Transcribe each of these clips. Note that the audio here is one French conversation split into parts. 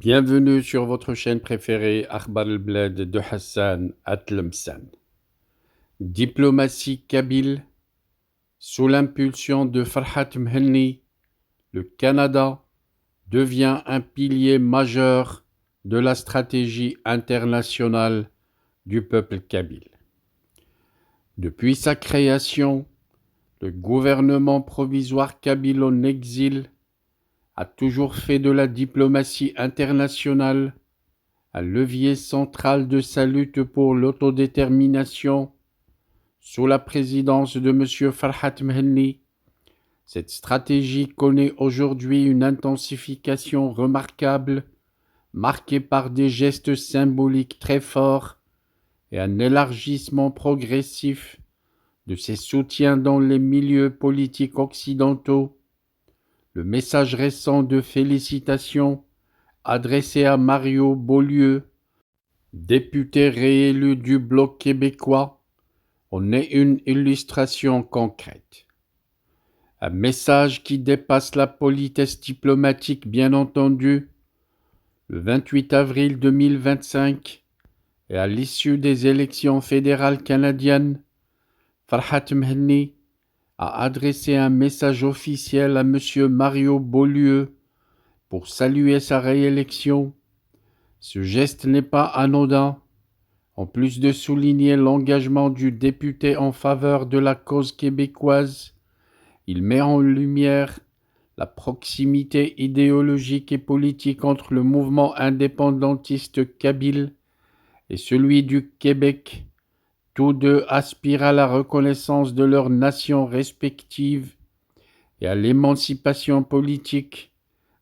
Bienvenue sur votre chaîne préférée Akhbar al-Bled de Hassan Atlemsan. Diplomatie kabyle, sous l'impulsion de Farhat Mhenni, le Canada devient un pilier majeur de la stratégie internationale du peuple kabyle. Depuis sa création, le gouvernement provisoire kabyle en exil a toujours fait de la diplomatie internationale un levier central de sa lutte pour l'autodétermination. Sous la présidence de M. Farhat Mhenni, cette stratégie connaît aujourd'hui une intensification remarquable, marquée par des gestes symboliques très forts et un élargissement progressif de ses soutiens dans les milieux politiques occidentaux. Le message récent de félicitations adressé à Mario Beaulieu, député réélu du Bloc québécois, en est une illustration concrète. Un message qui dépasse la politesse diplomatique, bien entendu. Le 28 avril 2025, et à l'issue des élections fédérales canadiennes, Farhat Mhenni a adressé un message officiel à M. Mario Beaulieu pour saluer sa réélection. Ce geste n'est pas anodin. En plus de souligner l'engagement du député en faveur de la cause québécoise, il met en lumière la proximité idéologique et politique entre le mouvement indépendantiste kabyle et celui du Québec. Tous deux aspirent à la reconnaissance de leurs nations respectives et à l'émancipation politique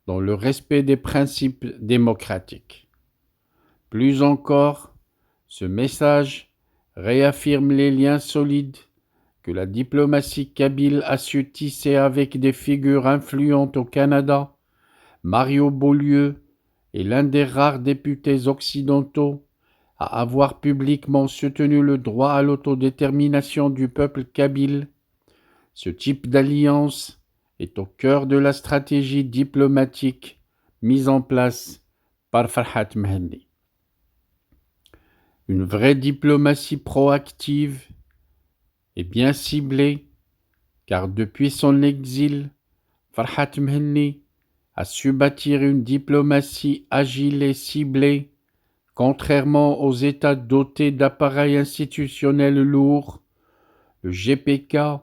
dans le respect des principes démocratiques. Plus encore, ce message réaffirme les liens solides que la diplomatie kabyle a su tisser avec des figures influentes au Canada. Mario Beaulieu est l'un des rares députés occidentaux à avoir publiquement soutenu le droit à l'autodétermination du peuple kabyle. Ce type d'alliance est au cœur de la stratégie diplomatique mise en place par Farhat Mhenni. Une vraie diplomatie proactive et bien ciblée, car depuis son exil, Farhat Mhenni a su bâtir une diplomatie agile et ciblée, contrairement aux États dotés d'appareils institutionnels lourds. Le GPK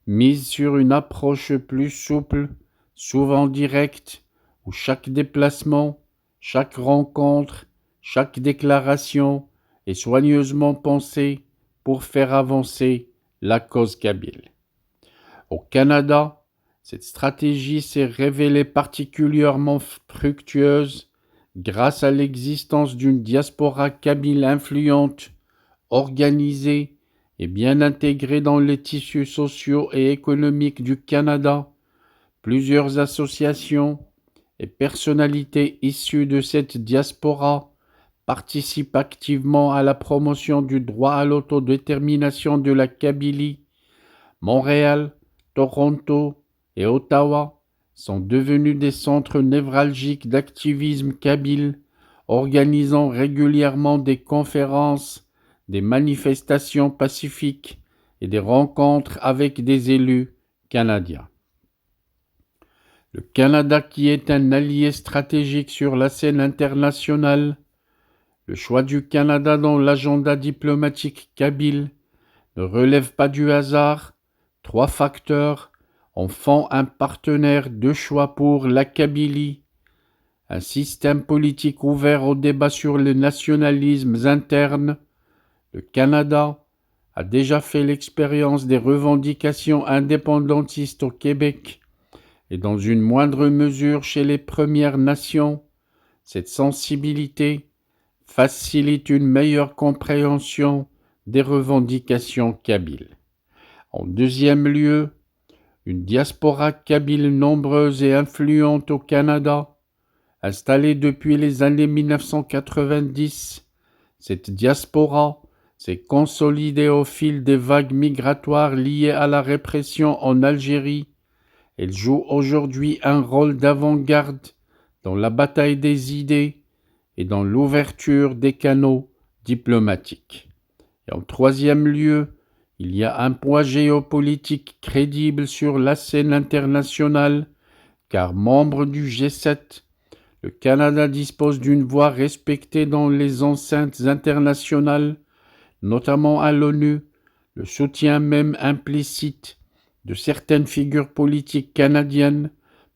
mise sur une approche plus souple, souvent directe, où chaque déplacement, chaque rencontre, chaque déclaration est soigneusement pensée pour faire avancer la cause kabyle. Au Canada, cette stratégie s'est révélée particulièrement fructueuse grâce à l'existence d'une diaspora kabyle influente, organisée et bien intégrée dans les tissus sociaux et économiques du Canada. Plusieurs associations et personnalités issues de cette diaspora participent activement à la promotion du droit à l'autodétermination de la Kabylie. Montréal, Toronto et Ottawa sont devenus des centres névralgiques d'activisme kabyle, organisant régulièrement des conférences, des manifestations pacifiques et des rencontres avec des élus canadiens. Le Canada, qui est un allié stratégique sur la scène internationale, le choix du Canada dans l'agenda diplomatique kabyle ne relève pas du hasard. 3 facteurs en font un partenaire de choix pour la Kabylie. Un système politique ouvert au débat sur les nationalismes internes. Le Canada a déjà fait l'expérience des revendications indépendantistes au Québec et dans une moindre mesure chez les Premières Nations. Cette sensibilité facilite une meilleure compréhension des revendications kabyles. En deuxième lieu, une diaspora kabyle nombreuse et influente au Canada. Installée depuis les années 1990, cette diaspora s'est consolidée au fil des vagues migratoires liées à la répression en Algérie. Elle joue aujourd'hui un rôle d'avant-garde dans la bataille des idées et dans l'ouverture des canaux diplomatiques. Et en troisième lieu, il y a un poids géopolitique crédible sur la scène internationale, car membre du G7, le Canada dispose d'une voix respectée dans les enceintes internationales, notamment à l'ONU. Le soutien même implicite de certaines figures politiques canadiennes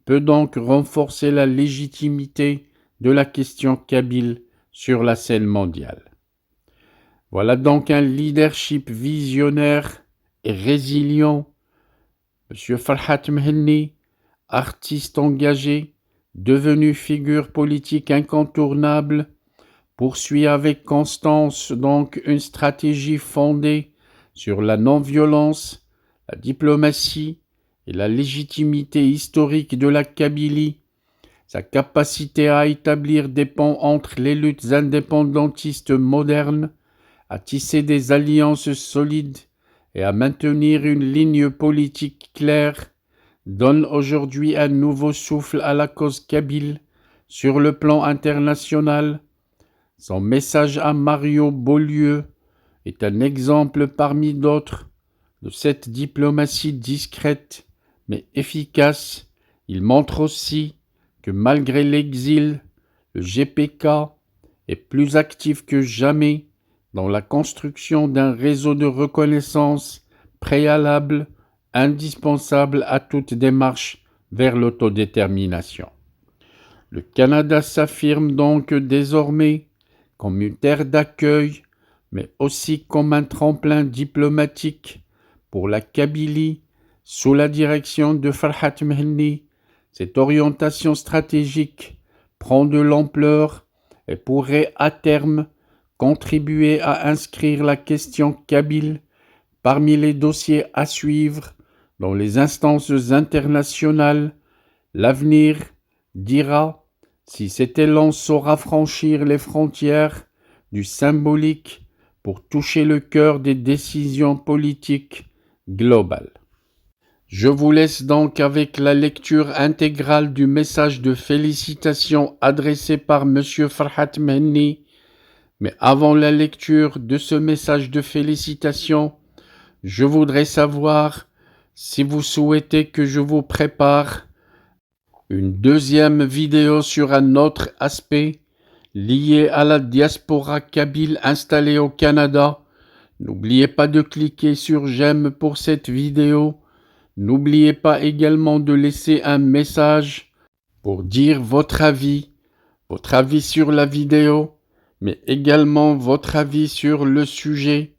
peut donc renforcer la légitimité de la question kabyle sur la scène mondiale. Voilà donc un leadership visionnaire et résilient. M. Farhat Mhenni, artiste engagé, devenu figure politique incontournable, poursuit avec constance donc une stratégie fondée sur la non-violence, la diplomatie et la légitimité historique de la Kabylie, sa capacité à établir des ponts entre les luttes indépendantistes modernes, à tisser des alliances solides et à maintenir une ligne politique claire, donne aujourd'hui un nouveau souffle à la cause kabyle sur le plan international. Son message à Mario Beaulieu est un exemple parmi d'autres de cette diplomatie discrète mais efficace. Il montre aussi que malgré l'exil, le GPK est plus actif que jamais dans la construction d'un réseau de reconnaissance préalable, indispensable à toute démarche vers l'autodétermination. Le Canada s'affirme donc désormais comme une terre d'accueil, mais aussi comme un tremplin diplomatique pour la Kabylie sous la direction de Farhat Mhenni. Cette orientation stratégique prend de l'ampleur et pourrait à terme contribuer à inscrire la question kabyle parmi les dossiers à suivre dans les instances internationales. L'avenir dira si cet élan saura franchir les frontières du symbolique pour toucher le cœur des décisions politiques globales. Je vous laisse donc avec la lecture intégrale du message de félicitations adressé par M. Farhat Mhenni. Mais avant la lecture de ce message de félicitations, je voudrais savoir si vous souhaitez que je vous prépare une deuxième vidéo sur un autre aspect lié à la diaspora kabyle installée au Canada. N'oubliez pas de cliquer sur j'aime pour cette vidéo. N'oubliez pas également de laisser un message pour dire votre avis sur la vidéo, mais également votre avis sur le sujet.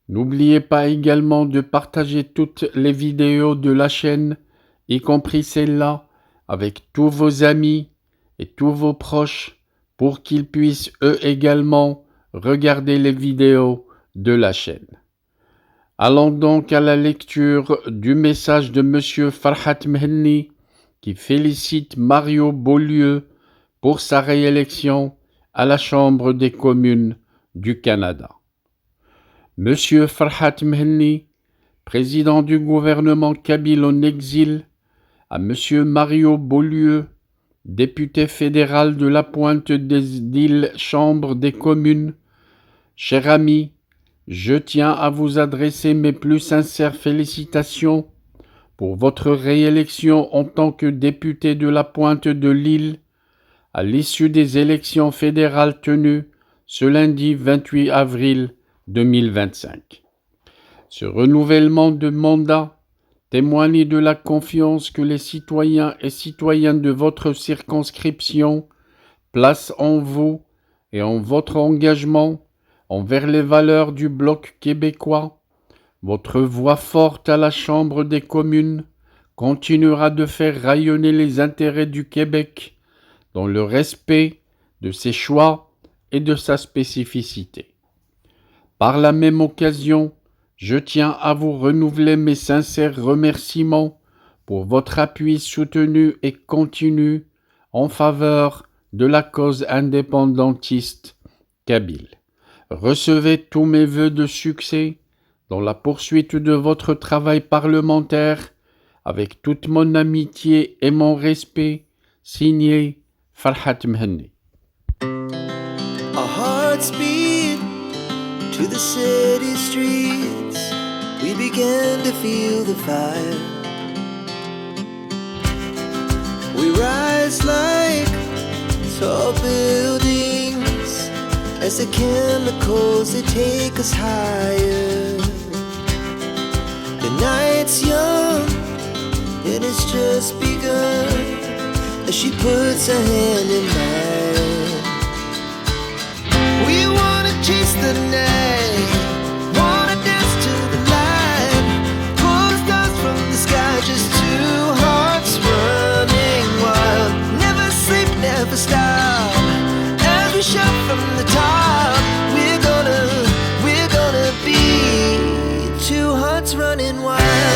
N'oubliez pas également de partager toutes les vidéos de la chaîne, y compris celle-là, avec tous vos amis et tous vos proches pour qu'ils puissent eux également regarder les vidéos de la chaîne. Allons donc à la lecture du message de M. Farhat Mhenni qui félicite Mario Beaulieu pour sa réélection à la Chambre des communes du Canada. M. Farhat Mhenni, président du gouvernement kabyle en exil, à M. Mario Beaulieu, député fédéral de la Pointe des îles Chambre des communes, cher ami, je tiens à vous adresser mes plus sincères félicitations pour votre réélection en tant que député de la Pointe de l'île à l'issue des élections fédérales tenues ce lundi 28 avril 2025. Ce renouvellement de mandat témoigne de la confiance que les citoyens et citoyennes de votre circonscription placent en vous et en votre engagement envers les valeurs du bloc québécois. Votre voix forte à la Chambre des communes continuera de faire rayonner les intérêts du Québec dans le respect de ses choix et de sa spécificité. Par la même occasion, je tiens à vous renouveler mes sincères remerciements pour votre appui soutenu et continu en faveur de la cause indépendantiste kabyle. Recevez tous mes vœux de succès dans la poursuite de votre travail parlementaire avec toute mon amitié et mon respect. Signé Farhat Mhenni. to the city streets, we began to feel the fire. We rise like tall buildings as the chemicals, they take us higher. The night's young and it's just begun as she puts her hand in mine. We wanna chase the night, wanna dance to the light, pull stars from the sky, just two hearts running wild. Never sleep, never stop, as we shout from the top. We're gonna be two hearts running wild.